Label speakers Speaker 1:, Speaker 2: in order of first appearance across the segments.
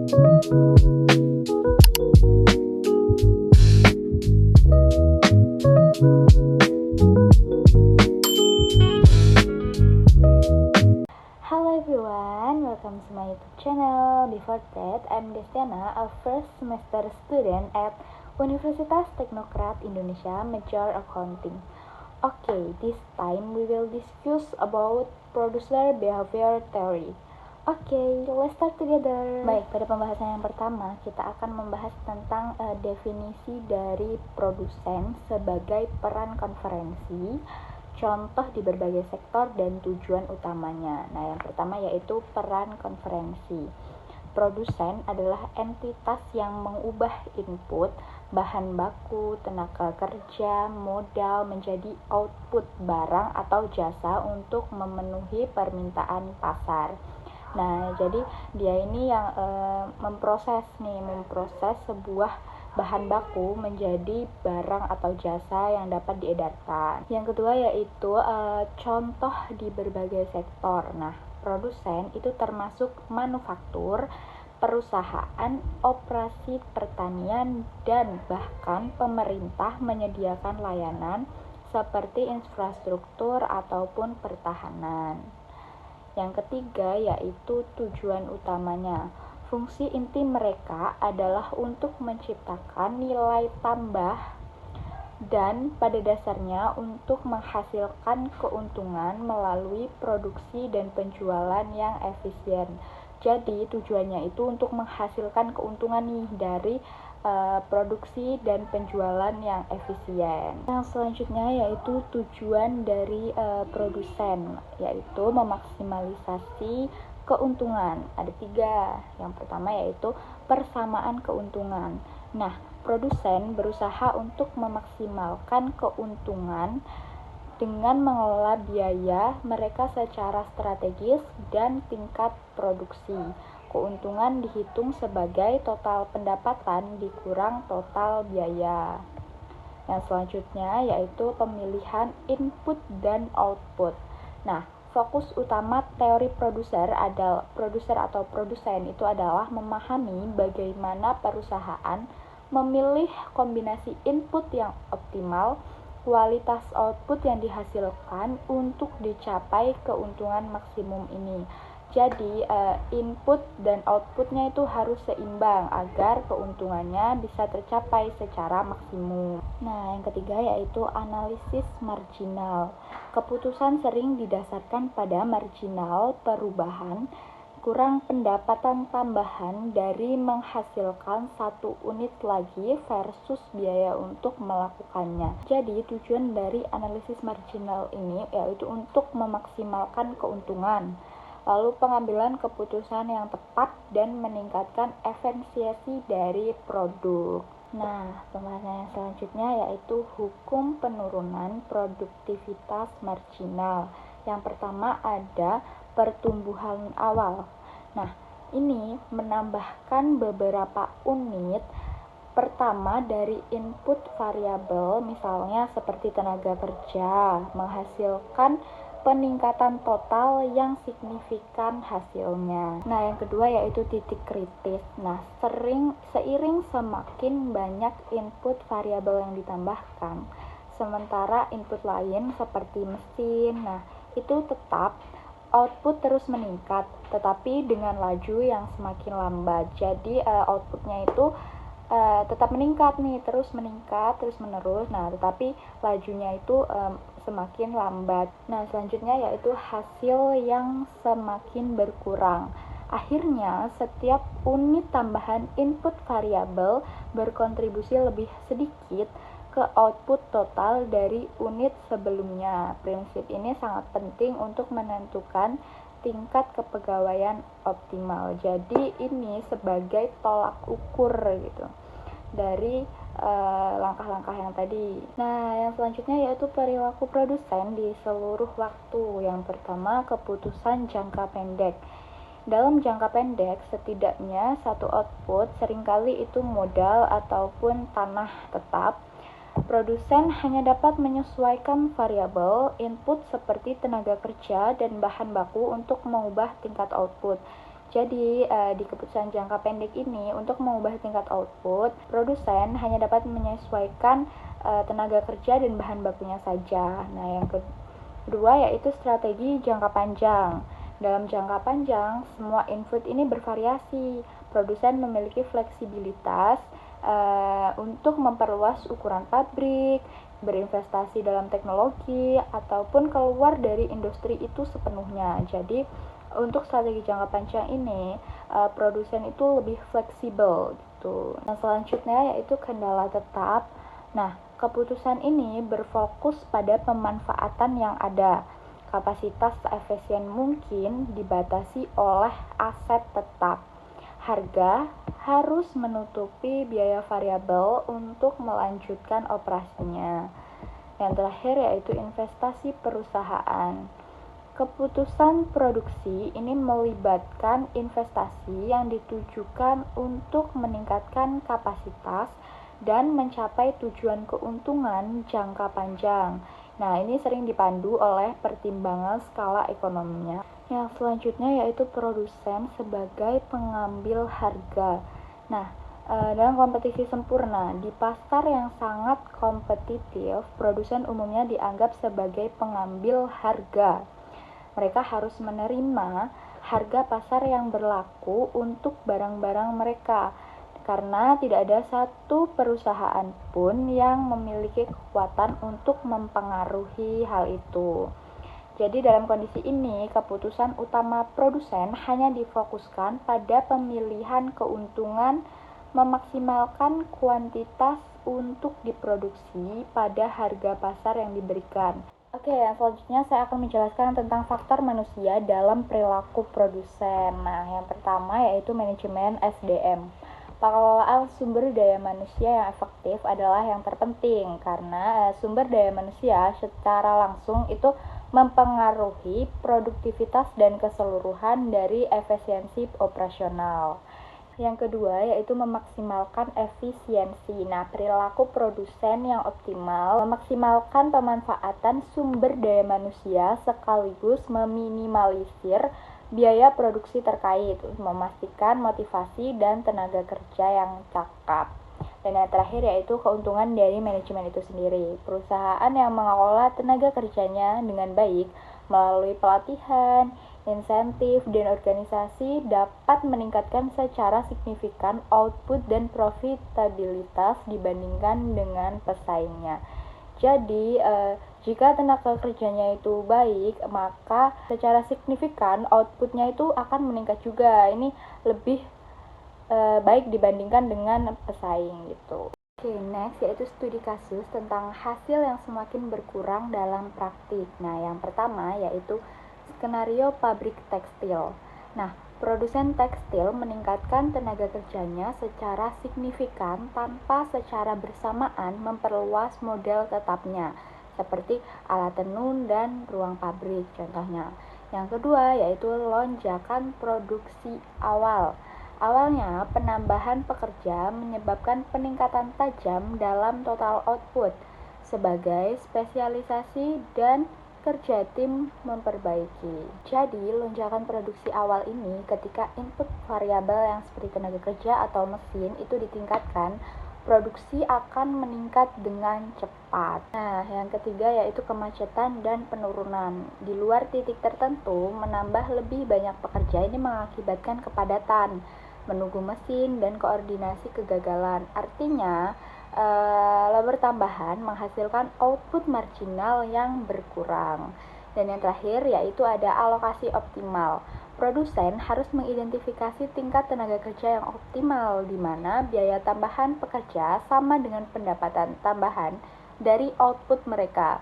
Speaker 1: Hello everyone, welcome to my YouTube channel. Before that, I'm Destiana, a first semester student at Universitas Teknokrat Indonesia, major accounting. Okay, this time we will discuss about producer behavior theory. Okay, let's start together. Baik, pada pembahasan yang pertama, kita akan membahas tentang definisi dari produsen sebagai peran konferensi, contoh di berbagai sektor dan tujuan utamanya. Nah, yang pertama yaitu peran konferensi. Produsen adalah entitas yang mengubah input, bahan baku, tenaga kerja, modal menjadi output barang atau jasa untuk memenuhi permintaan pasar. Nah, jadi dia ini yang memproses sebuah bahan baku menjadi barang atau jasa yang dapat diedarkan. Yang kedua yaitu contoh di berbagai sektor. Nah, produsen itu termasuk manufaktur, perusahaan, operasi pertanian, dan bahkan pemerintah menyediakan layanan seperti infrastruktur ataupun pertahanan. Yang ketiga yaitu tujuan utamanya. Fungsi inti mereka adalah untuk menciptakan nilai tambah dan pada dasarnya untuk menghasilkan keuntungan melalui produksi dan penjualan yang efisien. Jadi tujuannya itu untuk menghasilkan keuntungan nih dari produksi dan penjualan yang efisien. Yang selanjutnya yaitu tujuan dari produsen, yaitu memaksimalisasi keuntungan. Ada 3. Yang pertama yaitu persamaan keuntungan. Nah, produsen berusaha untuk memaksimalkan keuntungan dengan mengelola biaya mereka secara strategis dan tingkat produksi. Keuntungan dihitung sebagai total pendapatan dikurang total biaya. Yang selanjutnya yaitu pemilihan input dan output. Nah, fokus utama teori produser atau produsen itu adalah memahami bagaimana perusahaan memilih kombinasi input yang optimal, kualitas output yang dihasilkan untuk dicapai keuntungan maksimum ini. Jadi input dan outputnya itu harus seimbang agar keuntungannya bisa tercapai secara maksimum. Nah, yang ketiga yaitu analisis marginal. Keputusan sering didasarkan pada marginal perubahan kurang pendapatan tambahan dari menghasilkan satu unit lagi versus biaya untuk melakukannya. Jadi tujuan dari analisis marginal ini yaitu untuk memaksimalkan keuntungan, lalu pengambilan keputusan yang tepat dan meningkatkan efisiensi dari produk. Nah, pembahasan yang selanjutnya yaitu hukum penurunan produktivitas marginal. Yang pertama ada pertumbuhan awal. Nah, ini menambahkan beberapa unit pertama dari input variabel, misalnya seperti tenaga kerja, menghasilkan peningkatan total yang signifikan hasilnya. Nah, yang kedua yaitu titik kritis. Nah, seiring semakin banyak input variabel yang ditambahkan, sementara input lain seperti mesin, nah itu tetap output terus meningkat, tetapi dengan laju yang semakin lambat. Jadi outputnya itu tetap meningkat nih, terus menerus. Nah, tetapi lajunya itu semakin lambat. Nah, selanjutnya yaitu hasil yang semakin berkurang. Akhirnya, setiap unit tambahan input variabel berkontribusi lebih sedikit ke output total dari unit sebelumnya. Prinsip ini sangat penting untuk menentukan tingkat kepegawaian optimal. Jadi ini sebagai tolak ukur gitu dari langkah-langkah yang tadi. Nah, yang selanjutnya yaitu perilaku produsen di seluruh waktu. Yang pertama, keputusan jangka pendek. Dalam jangka pendek, setidaknya satu output seringkali itu modal ataupun tanah tetap. Produsen hanya dapat menyesuaikan variabel input seperti tenaga kerja dan bahan baku untuk mengubah tingkat output. Jadi, di keputusan jangka pendek ini, untuk mengubah tingkat output, produsen hanya dapat menyesuaikan tenaga kerja dan bahan bakunya saja. Nah, yang kedua yaitu strategi jangka panjang. Dalam jangka panjang, semua input ini bervariasi. Produsen memiliki fleksibilitas untuk memperluas ukuran pabrik, berinvestasi dalam teknologi, ataupun keluar dari industri itu sepenuhnya. Jadi, untuk strategi jangka panjang ini, produsen itu lebih fleksibel gitu. Nah, selanjutnya yaitu kendala tetap. Nah, keputusan ini berfokus pada pemanfaatan yang ada. Kapasitas seefisien mungkin dibatasi oleh aset tetap. Harga harus menutupi biaya variabel untuk melanjutkan operasinya. Yang terakhir yaitu investasi perusahaan. Keputusan produksi ini melibatkan investasi yang ditujukan untuk meningkatkan kapasitas dan mencapai tujuan keuntungan jangka panjang. Nah, ini sering dipandu oleh pertimbangan skala ekonominya. Yang selanjutnya yaitu produsen sebagai pengambil harga. Nah, dalam kompetisi sempurna, di pasar yang sangat kompetitif, produsen umumnya dianggap sebagai pengambil harga. Mereka harus menerima harga pasar yang berlaku untuk barang-barang mereka, karena tidak ada satu perusahaan pun yang memiliki kekuatan untuk mempengaruhi hal itu. Jadi dalam kondisi ini, keputusan utama produsen hanya difokuskan pada pemilihan keuntungan, memaksimalkan kuantitas untuk diproduksi pada harga pasar yang diberikan. Oke, yang selanjutnya saya akan menjelaskan tentang faktor manusia dalam perilaku produsen. Nah, yang pertama yaitu manajemen SDM. Pengelolaan sumber daya manusia yang efektif adalah yang terpenting karena sumber daya manusia secara langsung itu mempengaruhi produktivitas dan keseluruhan dari efisiensi operasional. Yang kedua yaitu memaksimalkan efisiensi. Nah, perilaku produsen yang optimal memaksimalkan pemanfaatan sumber daya manusia sekaligus meminimalisir biaya produksi terkait, memastikan motivasi dan tenaga kerja yang cakep. Dan yang terakhir yaitu keuntungan dari manajemen itu sendiri. Perusahaan yang mengelola tenaga kerjanya dengan baik melalui pelatihan, insentif, dan organisasi dapat meningkatkan secara signifikan output dan profitabilitas dibandingkan dengan pesaingnya. Jadi, jika tenaga kerjanya itu baik, maka secara signifikan outputnya itu akan meningkat juga. Ini lebih baik dibandingkan dengan pesaing gitu. Oke, next yaitu studi kasus tentang hasil yang semakin berkurang dalam praktik. Nah, yang pertama yaitu skenario pabrik tekstil. Nah, produsen tekstil meningkatkan tenaga kerjanya secara signifikan tanpa secara bersamaan memperluas model tetapnya, seperti alat tenun dan ruang pabrik contohnya. Yang kedua yaitu lonjakan produksi awal. Awalnya, penambahan pekerja menyebabkan peningkatan tajam dalam total output. Sebagai spesialisasi dan kerja tim memperbaiki. Jadi, lonjakan produksi awal ini ketika input variabel yang seperti tenaga kerja atau mesin itu ditingkatkan, produksi akan meningkat dengan cepat. Nah, yang ketiga yaitu kemacetan dan penurunan. Di luar titik tertentu, menambah lebih banyak pekerja ini mengakibatkan kepadatan, menunggu mesin, dan koordinasi kegagalan. Artinya, labor tambahan menghasilkan output marginal yang berkurang. Dan yang terakhir yaitu ada alokasi optimal. Produsen harus mengidentifikasi tingkat tenaga kerja yang optimal, di mana biaya tambahan pekerja sama dengan pendapatan tambahan dari output mereka,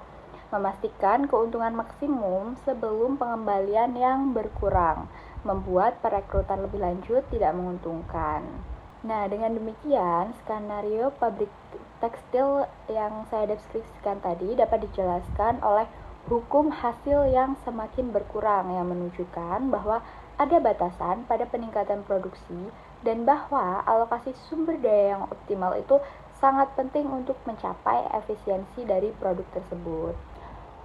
Speaker 1: memastikan keuntungan maksimum sebelum pengembalian yang berkurang, membuat perekrutan lebih lanjut tidak menguntungkan. Nah, dengan demikian, skenario pabrik tekstil yang saya deskripsikan tadi dapat dijelaskan oleh hukum hasil yang semakin berkurang yang menunjukkan bahwa ada batasan pada peningkatan produksi dan bahwa alokasi sumber daya yang optimal itu sangat penting untuk mencapai efisiensi dari produk tersebut.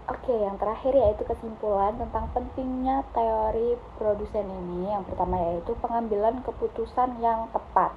Speaker 1: Oke, yang terakhir yaitu kesimpulan tentang pentingnya teori produsen ini. Yang pertama yaitu pengambilan keputusan yang tepat.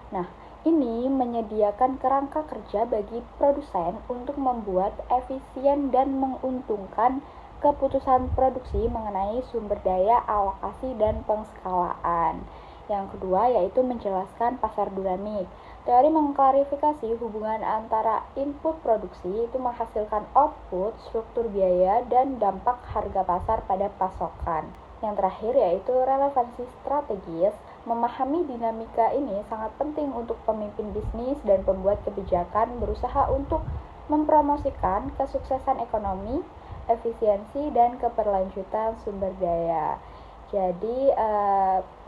Speaker 1: Nah, ini menyediakan kerangka kerja bagi produsen untuk membuat efisien dan menguntungkan keputusan produksi mengenai sumber daya, alokasi, dan pengskalaan. Yang kedua yaitu menjelaskan pasar dinamik. Teori mengklarifikasi hubungan antara input produksi itu menghasilkan output, struktur biaya, dan dampak harga pasar pada pasokan. Yang terakhir yaitu relevansi strategis. Memahami dinamika ini sangat penting untuk pemimpin bisnis dan pembuat kebijakan berusaha untuk mempromosikan kesuksesan ekonomi, efisiensi, dan keberlanjutan sumber daya. Jadi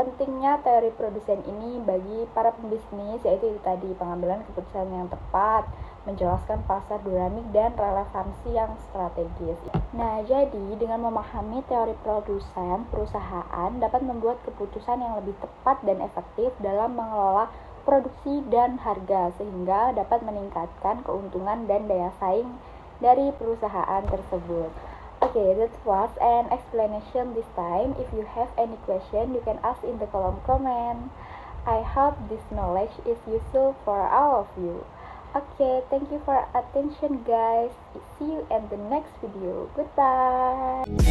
Speaker 1: pentingnya teori produsen ini bagi para pembisnis yaitu itu tadi pengambilan keputusan yang tepat, menjelaskan pasar dinamik dan relevansi yang strategis. Nah, jadi dengan memahami teori produsen, perusahaan dapat membuat keputusan yang lebih tepat dan efektif dalam mengelola produksi dan harga sehingga dapat meningkatkan keuntungan dan daya saing dari perusahaan tersebut. Okay, that was an explanation this time. If you have any question, you can ask in the column comment. I hope this knowledge is useful for all of you. Okay, thank you for attention guys. See you in the next video. Goodbye.